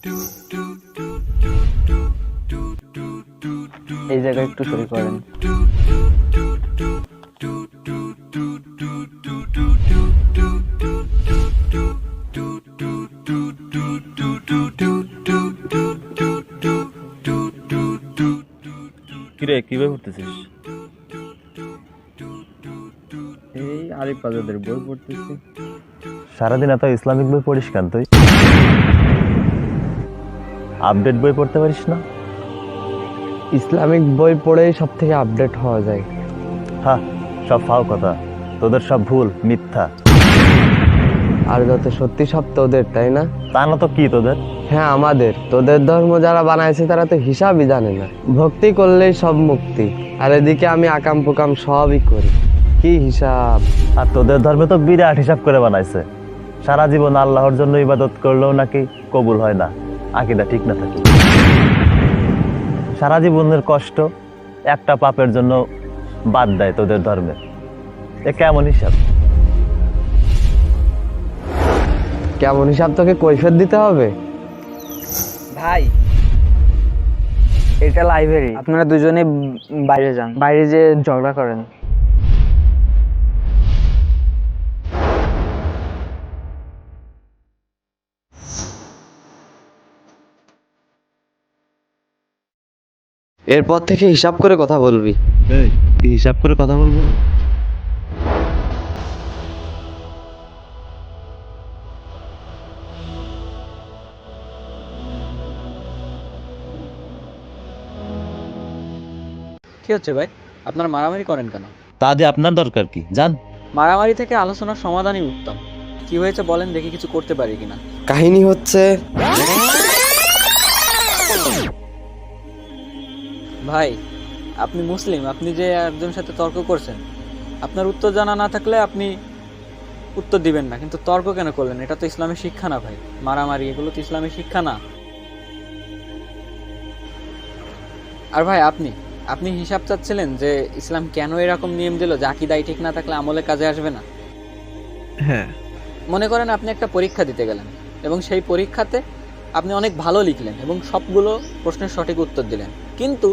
এই জায়গায় একটু সরি করেন। কিরে কিভাবে পড়তেছিস? এই আরিফ আজাদের বই পড়তেছি। সারাদিন এত ইসলামিক বই পড়িস কেন তুই? আপডেট বই পড়তে পারিস না? ইসলামিক বই পড়েই সব থেকে আপডেট হওয়া যায়। হ্যাঁ, সব ফাও কথা, তোদের সব ভুল মিথ্যা। আর যত সত্যি সব তোদের, তাই না? তা না তো কি তোদের? হ্যাঁ আমাদের। তোদের ধর্ম যারা বানাইছে তারা তো হিসাবই জানে না। ভক্তি করলেই সব মুক্তি, আর এদিকে আমি আকাম পুকাম সবই করি, কি হিসাব। আর তোদের ধর্মে তো বিরাট হিসাব করে বানাইছে। সারা জীবন আল্লাহর জন্য ইবাদত করলেও নাকি কবুল হয় না, আকীদা ঠিক না থাকে। সারা জীবনের কষ্ট একটা পাপের জন্য বাদ দেয় তোদের ধর্মে। এ কেমন হিসাব? কেমন হিসাব তোকে কৈফিয়ত দিতে হবে? ভাই, এটা লাইব্রেরি, আপনারা দুজনে বাইরে যান, বাইরে যে ঝগড়া করেন। এরপর থেকে হিসাব করে কথা বলবি। কি হিসাব করে কথা বলবো? কি হচ্ছে ভাই, আপনারা মারামারি করেন কেন? তা দিয়ে আপনার দরকার কি? জান, মারামারি থেকে আলোচনার সমাধানই উত্তম। কি হয়েছে বলেন দেখি, কিছু করতে পারি কিনা। কাহিনী হচ্ছে, ভাই আপনি মুসলিম, আপনি যে একজনের সাথে তর্ক করছেন, আপনার উত্তর জানা না থাকলে আপনি উত্তর দিবেন না, কিন্তু তর্ক কেন করলেন? এটা তো ইসলামের শিক্ষা না ভাই, মারামারি এগুলো তো ইসলামের শিক্ষা না। আর ভাই আপনি আপনি হিসাব চাচ্ছিলেন যে ইসলাম কেন এরকম নিয়ম দিল যে আকীদাই ঠিক না থাকলে আমলে কাজে আসবে না। হ্যাঁ, মনে করেন আপনি একটা পরীক্ষা দিতে গেলেন এবং সেই পরীক্ষাতে আপনি অনেক ভালো লিখলেন এবং সবগুলো প্রশ্নের সঠিক উত্তর দিলেন, কিন্তু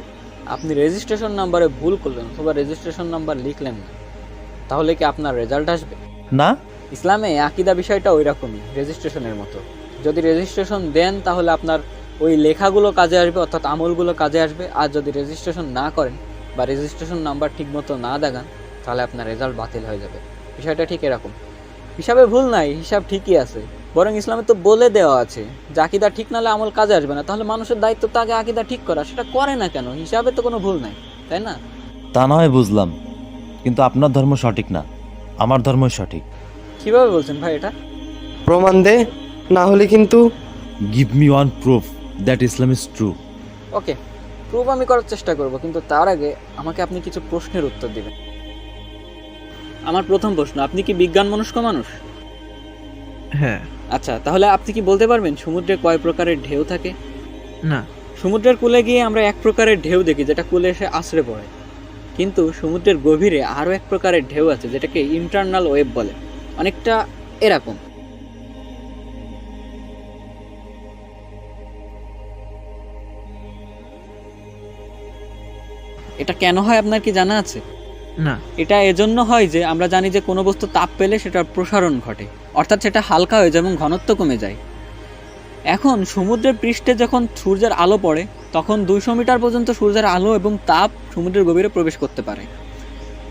আপনি রেজিস্ট্রেশন নাম্বারে ভুল করলেন অথবা রেজিস্ট্রেশন নাম্বার লিখলেন না, তাহলে কি আপনার রেজাল্ট আসবে? না। ইসলামে আকীদা বিষয়টা ওই রকমই, রেজিস্ট্রেশনের মতো। যদি রেজিস্ট্রেশন দেন তাহলে আপনার ওই লেখাগুলো কাজে আসবে, অর্থাৎ আমলগুলো কাজে আসবে। আর যদি রেজিস্ট্রেশন না করেন বা রেজিস্ট্রেশন নাম্বার ঠিকমতো না দেখান তাহলে আপনার রেজাল্ট বাতিল হয়ে যাবে। বিষয়টা ঠিক এরকম। হিসাবে ভুল নাই, হিসাব ঠিকই আছে, বরং ইসলামে তো বলে দেওয়া আছে যে আকীদা ঠিক নাহলে আমল কাজে আসবে না। তাহলে মানুষের দায়িত্ব তো আগে আকীদা ঠিক করা, সেটা করে না কেন? হিসাবে তো কোনো ভুল নাই, তাই না? তা না হয় বুঝলাম, কিন্তু আপনার ধর্ম সঠিক না, আমার ধর্মই সঠিক। কিভাবে বলছেন ভাই এটা? প্রমাণ দে, না হলে কিন্তু। Give me one proof that Islam is true. Okay, proof আমি করার চেষ্টা করব, কিন্তু তার আগে আমাকে আপনি কিছু প্রশ্নের উত্তর দিবেন। আমার প্রথম প্রশ্ন, আপনি কি বিজ্ঞান মনস্ক মানুষ? হ্যাঁ। আচ্ছা, তাহলে আপনি কি বলতে পারবেন সমুদ্রে কয় প্রকারের ঢেউ থাকে? না। সমুদ্রের কূলে গিয়ে আমরা এক প্রকারের ঢেউ দেখি যেটা কূলে এসে আছড়ে পড়ে, কিন্তু সমুদ্রের গভীরে আরও এক প্রকারের ঢেউ আছে যেটাকে ইন্টারনাল ওয়েভ বলে, অনেকটা এরকম। এটা কেন হয় আপনার কি জানা আছে? না। এটা এজন্য হয় যে আমরা জানি যে কোনো বস্তু তাপ পেলে সেটার প্রসারণ ঘটে, অর্থাৎ সেটা হালকা হয়ে যায় এবং ঘনত্ব কমে যায়। এখন সমুদ্রের পৃষ্ঠে যখন সূর্যের আলো পড়ে তখন 200 মিটার পর্যন্ত সূর্যের আলো এবং তাপ সমুদ্রের গভীরে প্রবেশ করতে পারে।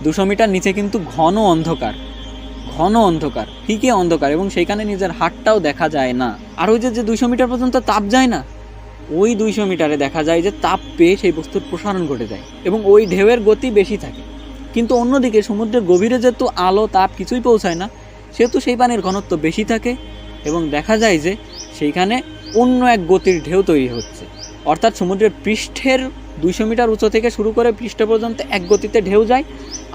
200 মিটার নিচে কিন্তু ঘন অন্ধকার, ঘন অন্ধকার, ফিকে অন্ধকার, এবং সেইখানে নিজের হাতটাও দেখা যায় না। আর ওই যে 200 মিটার পর্যন্ত তাপ যায় না, ওই 200 মিটারে দেখা যায় যে তাপ পেয়ে সেই বস্তুর প্রসারণ ঘটে যায় এবং ওই ঢেউয়ের গতি বেশি থাকে। কিন্তু অন্যদিকে সমুদ্রের গভীরে যেহেতু আলো তাপ কিছুই পৌঁছায় না, সেহেতু সেই পানির ঘনত্ব বেশি থাকে এবং দেখা যায় যে সেইখানে অন্য এক গতির ঢেউ তৈরি হচ্ছে। অর্থাৎ সমুদ্রের পৃষ্ঠের 200 মিটার উঁচু থেকে শুরু করে পৃষ্ঠ পর্যন্ত এক গতিতে ঢেউ যায়,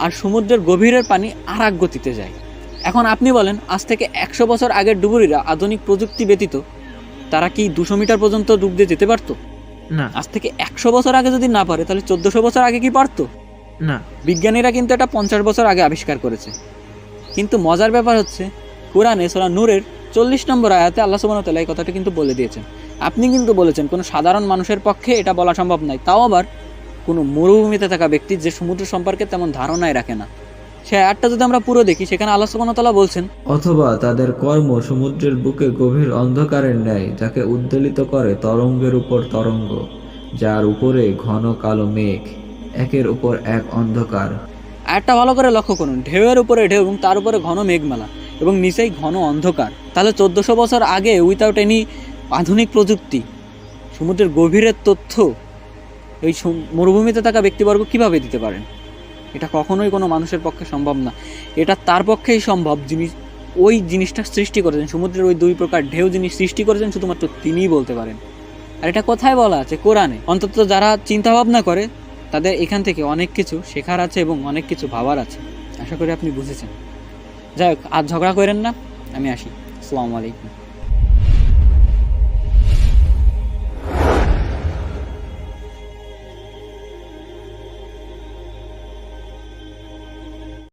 আর সমুদ্রের গভীরের পানি আর এক গতিতে যায়। এখন আপনি বলেন, আজ থেকে 100 বছর আগের ডুবুরিরা আধুনিক প্রযুক্তি ব্যতীত তারা কি 200 মিটার পর্যন্ত ডুব দিয়ে যেতে পারতো? না। আজ থেকে 100 বছর আগে যদি না পারে তাহলে 1400 বছর আগে কি পারতো? না। বিজ্ঞানীরা কিন্তু এটা 50 বছর আগে আবিষ্কার করেছে। কিন্তু মজার ব্যাপার হচ্ছে, কোরআনে সূরা নূরের 40 নম্বর আয়াতে আল্লাহ সুবহানাহু ওয়া তাআলা এই কথাটা কিন্তু বলে দিয়েছেন আপনি কিন্তু বলেছেন কোনো সাধারণ মানুষের পক্ষে এটা বলা সম্ভব নয়, তাও আবার কোনো মরুভূমিতে থাকা ব্যক্তি যে সমুদ্র সম্পর্কে তেমন ধারণাই রাখে না। সে আয়াতটা যদি আমরা পুরো দেখি, সেখানে আল্লাহ সুবহানাহু ওয়া তাআলা বলছেন, অথবা তাদের কর্ম সমুদ্রের বুকে গভীর অন্ধকারের ন্যায়, যাকে উদ্বেলিত করে তরঙ্গের উপর তরঙ্গ, যার উপরে ঘন কালো মেঘ, একের উপর এক অন্ধকার। আয়াতটা ভালো করে লক্ষ্য করুন, ঢেউয়ের উপরে ঢেউ এবং তার উপরে ঘন মেঘমালা এবং নিচেই ঘন অন্ধকার। তাহলে 1400 বছর আগে উইথাউট এনি আধুনিক প্রযুক্তি সমুদ্রের গভীরের তথ্য এই মরুভূমিতে থাকা ব্যক্তিবর্গ কিভাবে দিতে পারেন? এটা কখনোই কোনো মানুষের পক্ষে সম্ভব না। এটা তার পক্ষেই সম্ভব যিনি ওই জিনিসটা সৃষ্টি করেছেন, সমুদ্রের ওই দুই প্রকার ঢেউ যিনি সৃষ্টি করেছেন, শুধুমাত্র তিনিই বলতে পারেন। আর এটা কোথায় বলা আছে? কোরআনে। অন্তত যারা চিন্তা ভাবনা করে তাদের এখান থেকে অনেক কিছু শেখার আছে এবং অনেক কিছু ভাবার আছে। আশা করি আপনি বুঝেছেন। যাই হোক, আর ঝগড়া করেন না, আমি আসি। আসসালামু আলাইকুম।